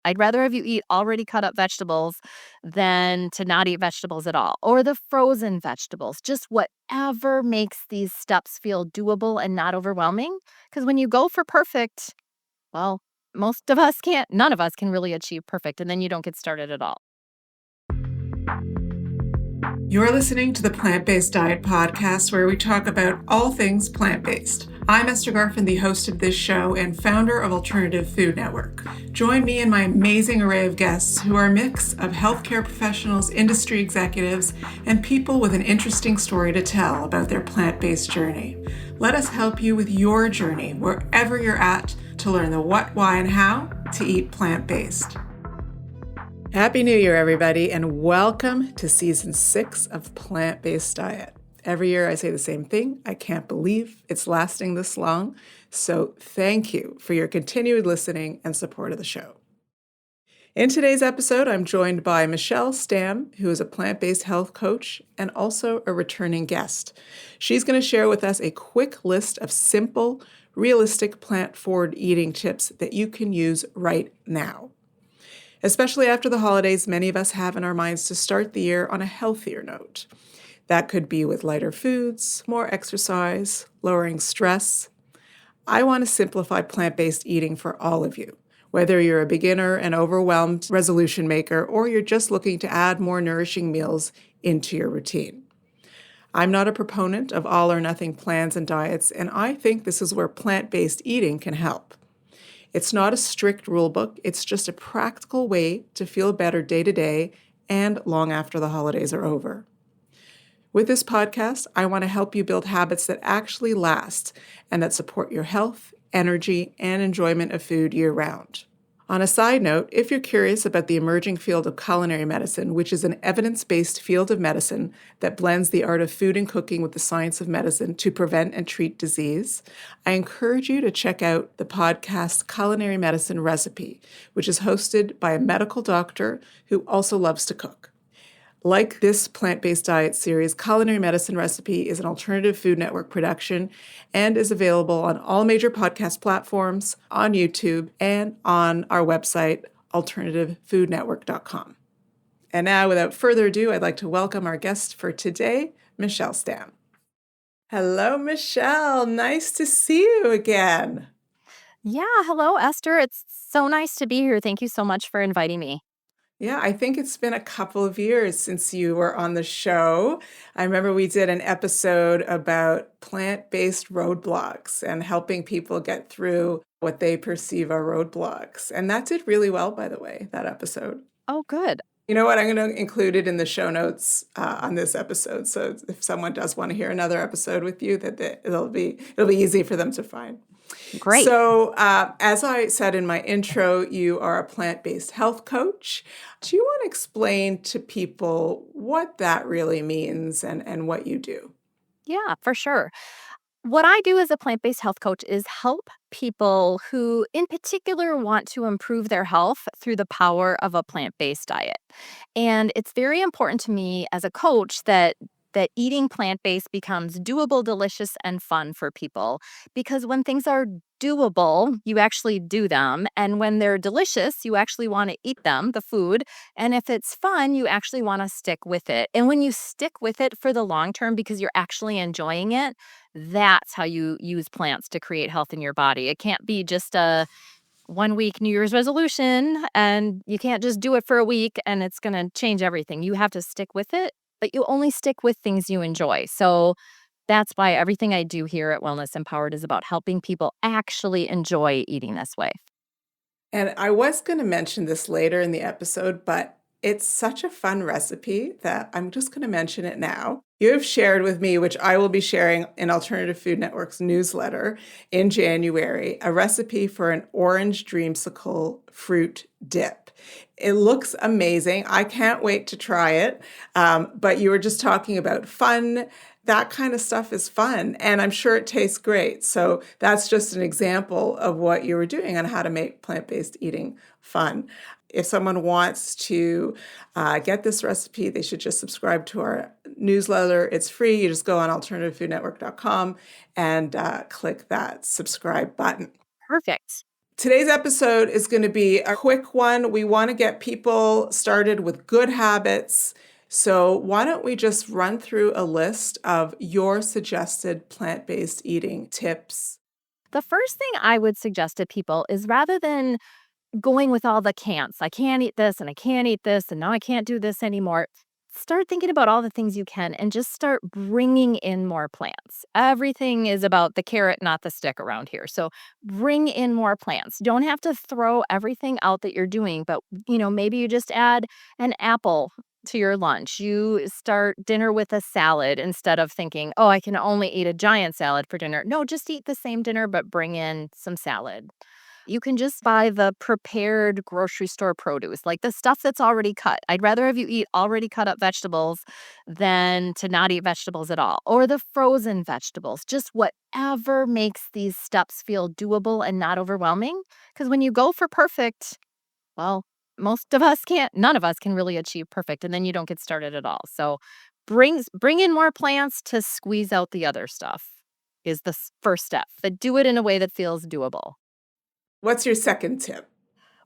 I'd rather have you eat already cut up vegetables than to not eat vegetables at all, or the frozen vegetables, just whatever makes these steps feel doable and not overwhelming. Because when you go for perfect, well, most of us can't, none of us can really achieve perfect, and then you don't get started at all. You're listening to the Plant-Based Diet Podcast, where we talk about all things plant-based. I'm Esther Garfin, the host of this show and founder of Alternative Food Network. Join me and my amazing array of guests who are a mix of healthcare professionals, industry executives, and people with an interesting story to tell about their plant-based journey. Let us help you with your journey, wherever you're at, to learn the what, why, and how to eat plant-based. Happy New Year, everybody, and welcome to Season 6 of Plant-Based Diet. Every year I say the same thing. I can't believe it's lasting this long. So thank you for your continued listening and support of the show. In today's episode, I'm joined by Michele Stamn, who is a plant-based health coach and also a returning guest. She's going to share with us a quick list of simple, realistic plant-forward eating tips that you can use right now. Especially after the holidays, many of us have in our minds to start the year on a healthier note. That could be with lighter foods, more exercise, lowering stress. I want to simplify plant-based eating for all of you, whether you're a beginner and overwhelmed resolution maker, or you're just looking to add more nourishing meals into your routine. I'm not a proponent of all or nothing plans and diets, and I think this is where plant-based eating can help. It's not a strict rule book, it's just a practical way to feel better day to day and long after the holidays are over. With this podcast, I want to help you build habits that actually last and that support your health, energy, and enjoyment of food year-round. On a side note, if you're curious about the emerging field of culinary medicine, which is an evidence-based field of medicine that blends the art of food and cooking with the science of medicine to prevent and treat disease, I encourage you to check out the podcast Culinary Medicine Recipe, which is hosted by a medical doctor who also loves to cook. Like this plant-based diet series, Culinary Medicine Recipe is an Alternative Food Network production and is available on all major podcast platforms, on YouTube, and on our website, alternativefoodnetwork.com. And now, without further ado, I'd like to welcome our guest for today, Michele Stamn. Hello, Michele. Nice to see you again. Yeah, hello, Esther. It's so nice to be here. Thank you so much for inviting me. Yeah, I think it's been a couple of years since you were on the show. I remember we did an episode about plant-based roadblocks and helping people get through what they perceive are roadblocks. And that did really well, by the way, that episode. Oh, good. You know what? I'm going to include it in the show notes on this episode. So if someone does want to hear another episode with you, it'll be easy for them to find. Great. So as I said in my intro, you are a plant-based health coach. Do you want to explain to people what that really means and what you do? Yeah, for sure. What I do as a plant-based health coach is help people who, in particular, want to improve their health through the power of a plant-based diet. And it's very important to me as a coach that eating plant-based becomes doable, delicious, and fun for people. Because when things are doable, you actually do them. And when they're delicious, you actually want to eat them, the food. And if it's fun, you actually want to stick with it. And when you stick with it for the long term because you're actually enjoying it, that's how you use plants to create health in your body. It can't be just a 1 week New Year's resolution, and you can't just do it for a week and it's going to change everything. You have to stick with it, but you only stick with things you enjoy. So that's why everything I do here at Wellness Empowered is about helping people actually enjoy eating this way. And I was going to mention this later in the episode, but it's such a fun recipe that I'm just going to mention it now. You have shared with me, which I will be sharing in Alternative Food Network's newsletter in January, a recipe for an Orange Dreamsicle fruit dip. It looks amazing. I can't wait to try it. But you were just talking about fun. That kind of stuff is fun, and I'm sure it tastes great. So that's just an example of what you were doing on how to make plant-based eating fun. If someone wants to get this recipe, they should just subscribe to our newsletter. It's free. You just go on alternativefoodnetwork.com and click that subscribe button. Perfect. Today's episode is going to be a quick one. We want to get people started with good habits. So, why don't we just run through a list of your suggested plant-based eating tips? The first thing I would suggest to people is rather than going with all the can'ts, I can't eat this and I can't eat this and now I can't do this anymore. Start thinking about all the things you can and just start bringing in more plants. Everything is about the carrot, not the stick around here. So bring in more plants. Don't have to throw everything out that you're doing, but maybe you just add an apple to your lunch. You start dinner with a salad instead of thinking, "Oh, I can only eat a giant salad for dinner." No, just eat the same dinner but bring in some salad. You can just buy the prepared grocery store produce, like the stuff that's already cut. I'd rather have you eat already cut up vegetables than to not eat vegetables at all, or the frozen vegetables, just whatever makes these steps feel doable and not overwhelming. Because when you go for perfect, well, most of us can't, none of us can really achieve perfect, and then you don't get started at all. So bring in more plants to squeeze out the other stuff is the first step, but do it in a way that feels doable. What's your second tip?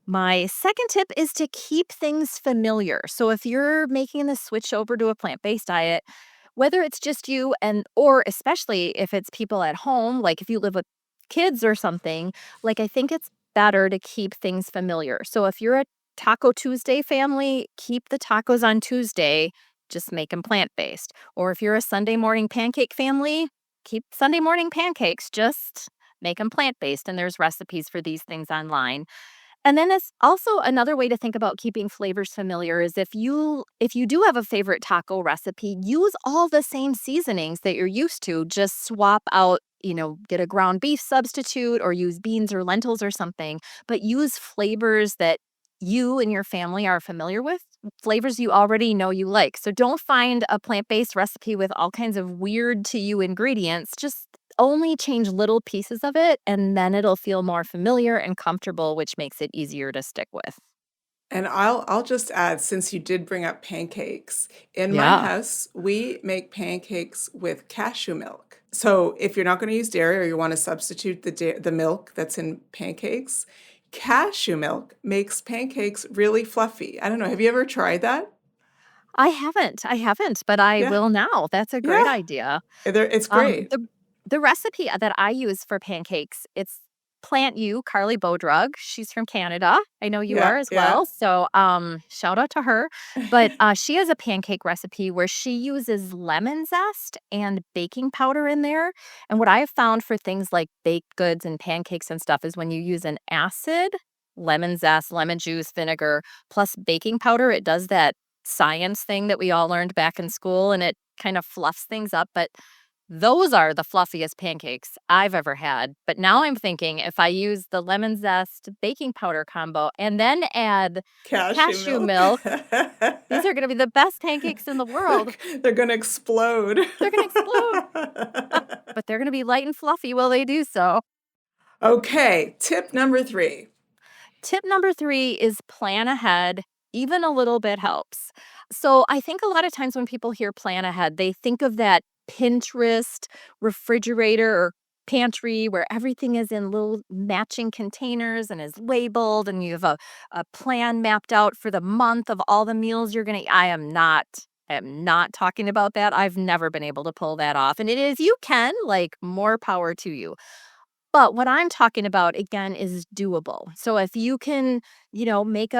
My second tip is to keep things familiar. So if you're making the switch over to a plant-based diet, whether it's just you and or especially if it's people at home, like if you live with kids or something, like I think it's better to keep things familiar. So if you're a Taco Tuesday family, keep the tacos on Tuesday, just make them plant-based. Or if you're a Sunday morning pancake family, keep Sunday morning pancakes, just make them plant-based and there's recipes for these things online. And then it's also another way to think about keeping flavors familiar is if you do have a favorite taco recipe, use all the same seasonings that you're used to. Just swap out, get a ground beef substitute or use beans or lentils or something, but use flavors that you and your family are familiar with, flavors you already know you like. So don't find a plant-based recipe with all kinds of weird to you ingredients. Just only change little pieces of it, and then it'll feel more familiar and comfortable, which makes it easier to stick with. And I'll just add, since you did bring up pancakes, in my Yeah. house, we make pancakes with cashew milk. So if you're not going to use dairy or you want to substitute the milk that's in pancakes, cashew milk makes pancakes really fluffy. I don't know. Have you ever tried that? I haven't, but I Yeah. will now. That's a great Yeah. idea. It's Um, great. the the recipe that I use for pancakes, it's Plant You, Carly Bodrug. She's from Canada. I know you Yeah. are as Yeah. well. So, shout out to her. But she has a pancake recipe where she uses lemon zest and baking powder in there. And what I have found for things like baked goods and pancakes and stuff is when you use an acid, lemon zest, lemon juice, vinegar, plus baking powder, it does that science thing that we all learned back in school and it kind of fluffs things up. But those are the fluffiest pancakes I've ever had, but now I'm thinking if I use the lemon zest baking powder combo and then add Cashew cashew milk. milk, these are gonna be the best pancakes in the world. They're going to explode. They're gonna explode, but they're gonna be light and fluffy while they do so. Okay, tip number 3. Tip number 3 is plan ahead. Even a little bit helps. So I think a lot of times when people hear plan ahead, they think of that Pinterest refrigerator or pantry where everything is in little matching containers and is labeled, and you have a plan mapped out for the month of all the meals you're going to eat. I am not talking about that. I've never been able to pull that off. And it is, you can, like, more power to you. But what I'm talking about, again, is doable. So if you can, make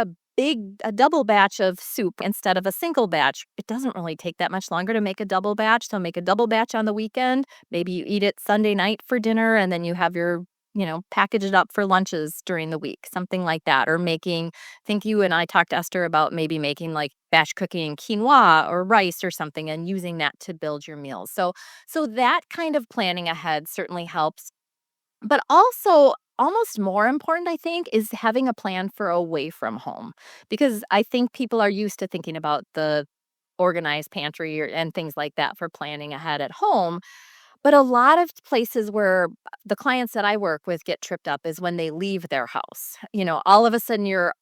a double batch of soup instead of a single batch, it doesn't really take that much longer to make a double batch. So make a double batch on the weekend. Maybe you eat it Sunday night for dinner and then you have your, package it up for lunches during the week, something like that. Or making, I think you and I talked to Esther about maybe making like batch cooking quinoa or rice or something and using that to build your meals. So that kind of planning ahead certainly helps, but also, almost more important, I think, is having a plan for away from home. Because I think people are used to thinking about the organized pantry and things like that for planning ahead at home. But a lot of places where the clients that I work with get tripped up is when they leave their house. All of a sudden you're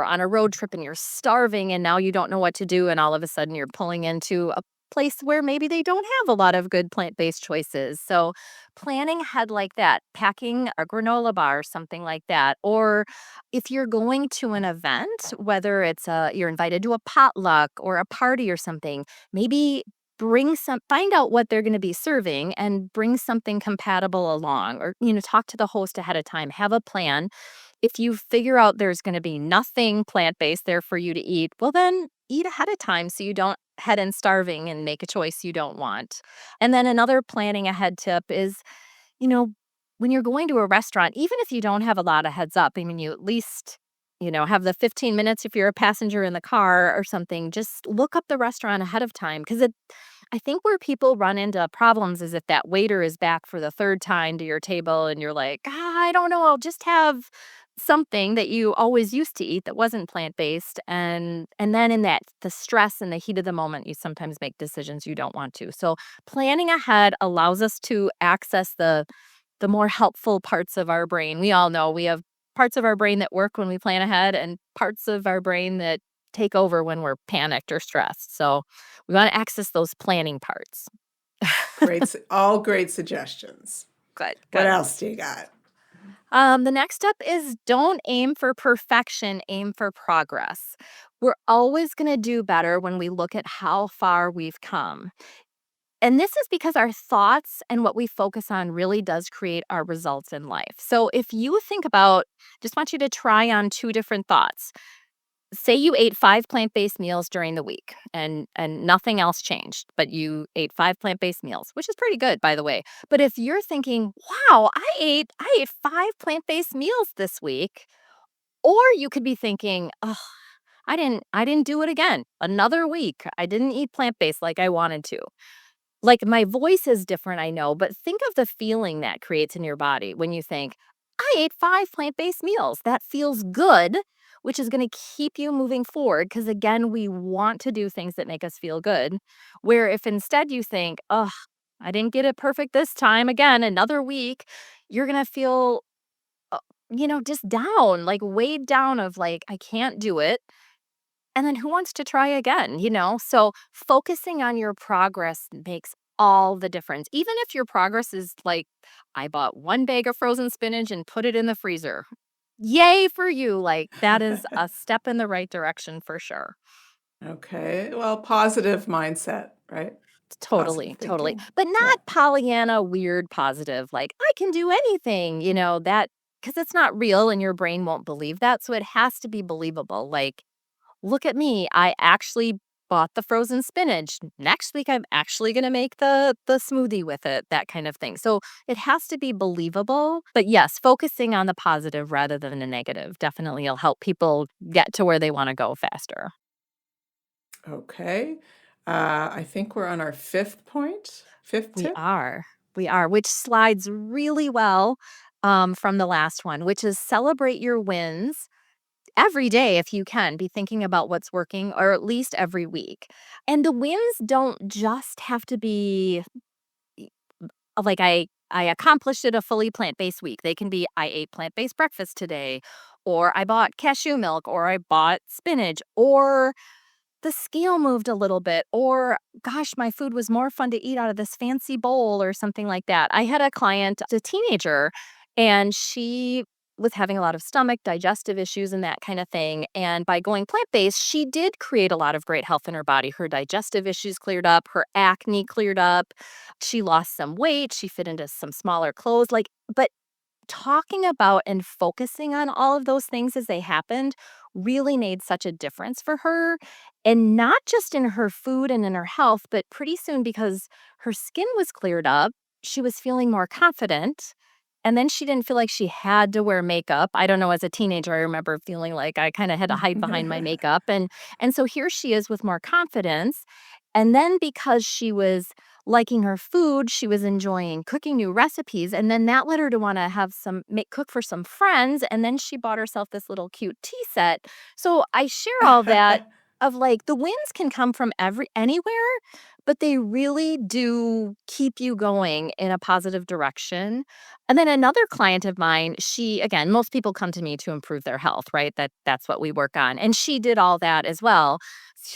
on a road trip and you're starving and now you don't know what to do and all of a sudden you're pulling into a place where maybe they don't have a lot of good plant-based choices. So planning ahead like that, packing a granola bar, something like that, or if you're going to an event, whether it's you're invited to a potluck or a party or something, maybe find out what they're going to be serving and bring something compatible along, or talk to the host ahead of time, have a plan. If you figure out there's going to be nothing plant-based there for you to eat, well then eat ahead of time so you don't head in starving and make a choice you don't want. And then another planning ahead tip is, you know, when you're going to a restaurant, even if you don't have a lot of heads up, I mean, you at least, have the 15 minutes if you're a passenger in the car or something, just look up the restaurant ahead of time. Because I think where people run into problems is if that waiter is back for the third time to your table and you're like, I don't know, I'll just have something that you always used to eat that wasn't plant-based. And then in that, the stress and the heat of the moment, you sometimes make decisions you don't want to. So planning ahead allows us to access the more helpful parts of our brain. We all know we have parts of our brain that work when we plan ahead and parts of our brain that take over when we're panicked or stressed. So we want to access those planning parts. All great suggestions. Good, What good. else do you got? The next step is don't aim for perfection, aim for progress. We're always going to do better when we look at how far we've come. And this is because our thoughts and what we focus on really does create our results in life. So if you think about, just want you to try on two different thoughts. Say you ate 5 plant-based meals during the week and nothing else changed, but you ate 5 plant-based meals, which is pretty good, by the way. But if you're thinking, "Wow, I ate 5 plant-based meals this week," or you could be thinking, "Oh, I didn't do it again. Another week. I didn't eat plant-based like I wanted to." Like, my voice is different, I know, but think of the feeling that creates in your body when you think, "I ate 5 plant-based meals." That feels good, which is gonna keep you moving forward. Because again, we want to do things that make us feel good. Where if instead you think, "Ugh, I didn't get it perfect this time, again, another week," you're gonna feel, uh, just down, like, weighed down of, like, "I can't do it." And then who wants to try again? So focusing on your progress makes all the difference. Even if your progress is like, I bought 1 bag of frozen spinach and put it in the freezer. Yay for you. Like, that is a step in the right direction for sure. Okay. Well, positive mindset, right? Positive Totally, totally. thinking. But Yeah. not Pollyanna weird positive, like, I can do anything, that because it's not real and your brain won't believe that. So it has to be believable. Like, look at me. I actually bought the frozen spinach. Next week I'm actually going to make the smoothie with it, that kind of thing. So it has to be believable. But yes, focusing on the positive rather than the negative definitely will help people get to where they want to go faster. Okay. I think we're on our fifth point, fifth We tip. are. We are, which slides really well from the last one, which is celebrate your wins every day if you can. Be thinking about what's working, or at least every week. And the wins don't just have to be like I accomplished it a fully plant-based week. They can be I ate plant-based breakfast today, or I bought cashew milk, or I bought spinach, or the scale moved a little bit, or gosh, my food was more fun to eat out of this fancy bowl or something like that. I had a client, a teenager, and she was having a lot of stomach, digestive issues, and that kind of thing. And by going plant based, she did create a lot of great health in her body. Her digestive issues cleared up, her acne cleared up, she lost some weight, she fit into some smaller clothes. But talking about and focusing on all of those things as they happened really made such a difference for her. And not just in her food and in her health, but pretty soon because her skin was cleared up, she was feeling more confident. And then she didn't feel like she had to wear makeup. I don't know, as a teenager, I remember feeling like I kind of had to hide behind my makeup. And so here she is with more confidence. And then because she was liking her food, she was enjoying cooking new recipes, and then that led her to wanna have some make cook for some friends, and then she bought herself this little cute tea set. So I share all that of, like, the wins can come from anywhere, but they really do keep you going in a positive direction. And then another client of mine, she again, most people come to me to improve their health, right? That's what we work on, and she did all that as well.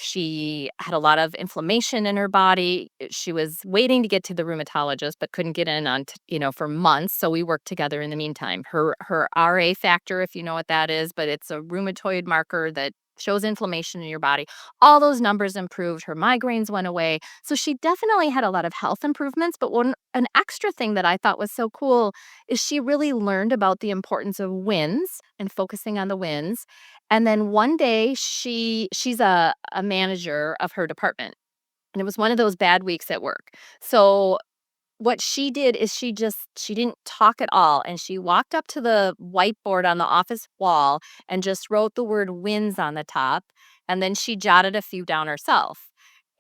She had a lot of inflammation in her body. She was waiting to get to the rheumatologist, but couldn't get in for months. So we worked together in the meantime. Her RA factor, if you know what that is, but it's a rheumatoid marker that shows inflammation in your body. All those numbers improved. Her migraines went away. So she definitely had a lot of health improvements. But an extra thing that I thought was so cool is she really learned about the importance of wins and focusing on the wins. And then one day she's a manager of her department, and it was one of those bad weeks at work. So what she did is she didn't talk at all, and she walked up to the whiteboard on the office wall and just wrote the word wins on the top, and then she jotted a few down herself.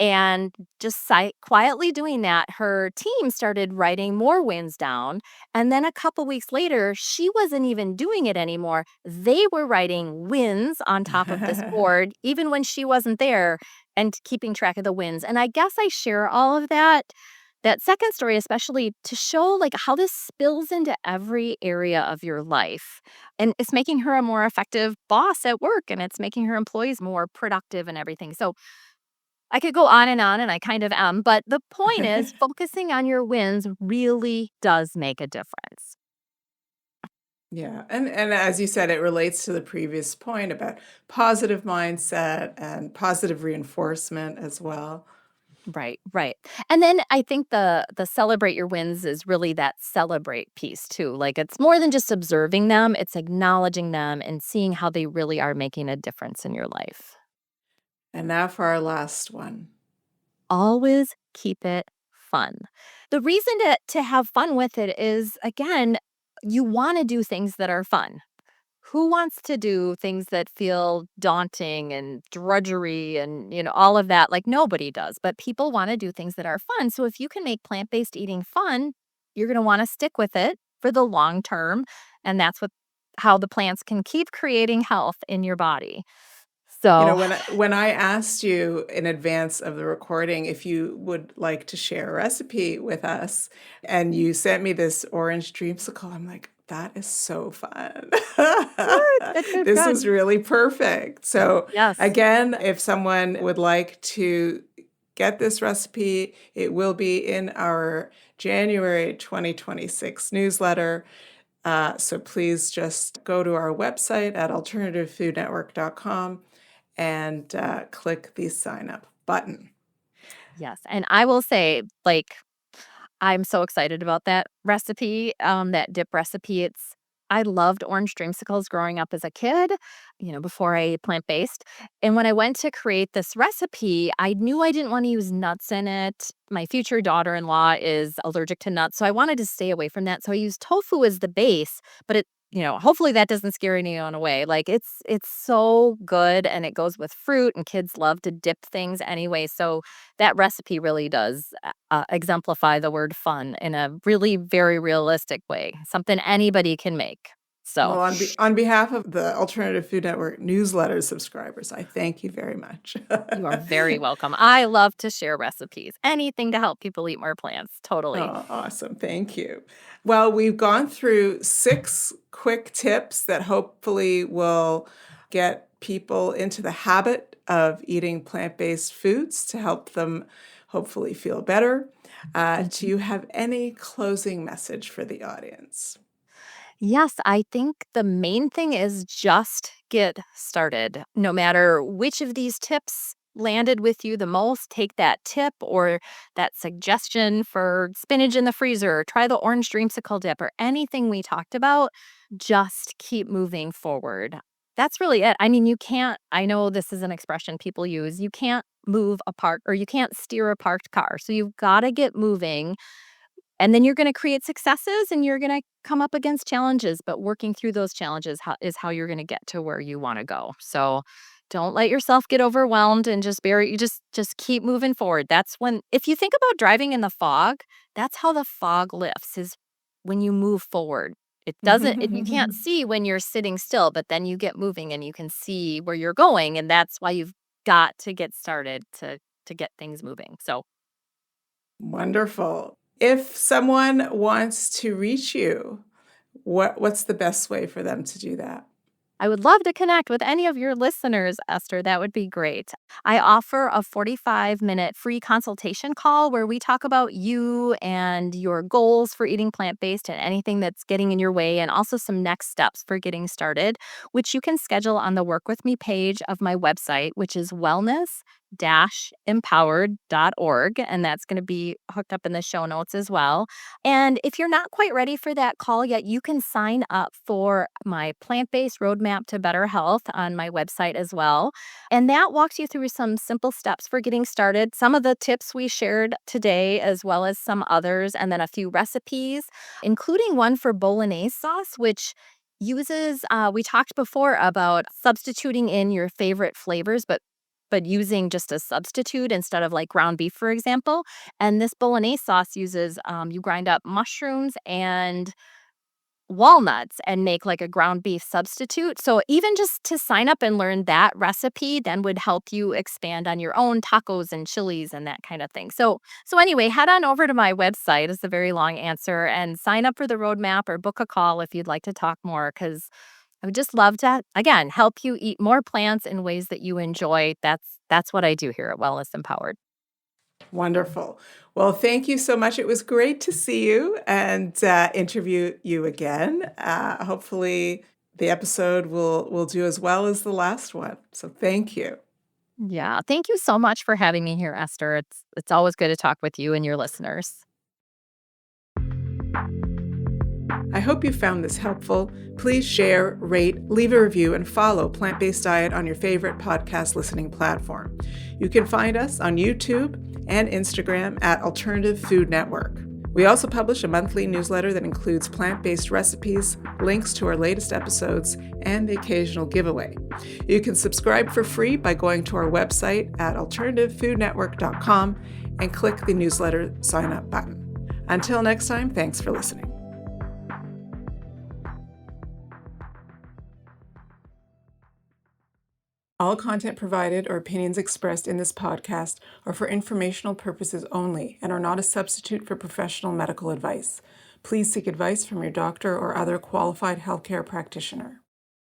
And just quietly doing that, her team started writing more wins down. And then a couple weeks later, she wasn't even doing it anymore. They were writing wins on top of this board, even when she wasn't there, and keeping track of the wins. And I guess I share all of that second story, especially to show like how this spills into every area of your life. And it's making her a more effective boss at work, and it's making her employees more productive and everything. So I could go on, and I kind of am, but the point is focusing on your wins really does make a difference. Yeah. And as you said, it relates to the previous point about positive mindset and positive reinforcement as well. Right, right. And then I think the celebrate your wins is really that celebrate piece too. Like it's more than just observing them, it's acknowledging them and seeing how they really are making a difference in your life. And now for our last one. Always keep it fun. The reason to have fun with it is again, you want to do things that are fun. Who wants to do things that feel daunting and drudgery and, all of that? Like nobody does, but people want to do things that are fun. So if you can make plant-based eating fun, you're going to want to stick with it for the long term, and that's how the plants can keep creating health in your body. You So, know, when I asked you in advance of the recording if you would like to share a recipe with us, and you sent me this orange dreamsicle, I'm like, that is so fun. good, good, good, This good. is really perfect. So Yes. again, if someone would like to get this recipe, it will be in our January 2026 newsletter. So please just go to our website at alternativefoodnetwork.com and click the sign up button. Yes. And I will say, like, I'm so excited about that recipe, that dip recipe. I loved orange dreamsicles growing up as a kid, before I ate plant-based. And when I went to create this recipe, I knew I didn't want to use nuts in it. My future daughter-in-law is allergic to nuts, so I wanted to stay away from that. So I used tofu as the base, but hopefully that doesn't scare anyone away. Like it's so good and it goes with fruit and kids love to dip things anyway. So that recipe really does exemplify the word fun in a really very realistic way, something anybody can make. So Well, on behalf of the Alternative Food Network newsletter subscribers, I thank you very much. you are very welcome. I love to share recipes, anything to help people eat more plants. Totally. Oh, awesome. Thank you. Well, we've gone through 6 quick tips that hopefully will get people into the habit of eating plant-based foods to help them hopefully feel better. Do Mhm. you have any closing message for the audience? Yes, I think the main thing is just get started. No matter which of these tips landed with you the most, take that tip or that suggestion for spinach in the freezer, or try the orange dreamsicle dip, or anything we talked about. Just keep moving forward. That's really it. I mean, I know this is an expression people use, you can't move a park or you can't steer a parked car. So you've got to get moving and then you're gonna create successes and you're gonna come up against challenges, but working through those challenges is how you're gonna get to where you wanna go. So, don't let yourself get overwhelmed and you just keep moving forward. That's when if you think about driving in the fog, that's how the fog lifts is when you move forward. You can't see when you're sitting still, but then you get moving and you can see where you're going, and that's why you've got to get started to get things moving. So, Wonderful. If someone wants to reach you, what's the best way for them to do that? I would love to connect with any of your listeners, Esther. That would be great. I offer a 45-minute free consultation call where we talk about you and your goals for eating plant based and anything that's getting in your way, and also some next steps for getting started, which you can schedule on the Work With Me page of my website, which is wellness-empowered.org. And that's going to be hooked up in the show notes as well. And if you're not quite ready for that call yet, you can sign up for my plant based roadmap to better health on my website as well. And that walks you through some simple steps for getting started. Some of the tips we shared today, as well as some others, and then a few recipes, including one for bolognese sauce, which uses, we talked before about substituting in your favorite flavors, but using just a substitute instead of like ground beef, for example. And this bolognese sauce uses, you grind up mushrooms and walnuts and make like a ground beef substitute. So even just to sign up and learn that recipe then would help you expand on your own tacos and chilies and that kind of thing. So anyway, head on over to my website is a very long answer and sign up for the roadmap or book a call if you'd like to talk more, cuz I would just love to again help you eat more plants in ways that you enjoy. That's what I do here at Wellness Empowered. Wonderful. Well, thank you so much. It was great to see you and interview you again. Hopefully, the episode will do as well as the last one. So, thank you. Yeah, thank you so much for having me here, Esther. It's always good to talk with you and your listeners. I hope you found this helpful. Please share, rate, leave a review, and follow Plant Based Diet on your favorite podcast listening platform. You can find us on YouTube and Instagram at Alternative Food Network. We also publish a monthly newsletter that includes plant-based recipes, links to our latest episodes, and the occasional giveaway. You can subscribe for free by going to our website at alternativefoodnetwork.com and click the newsletter sign up button. Until next time, thanks for listening. All content provided or opinions expressed in this podcast are for informational purposes only and are not a substitute for professional medical advice. Please seek advice from your doctor or other qualified healthcare practitioner.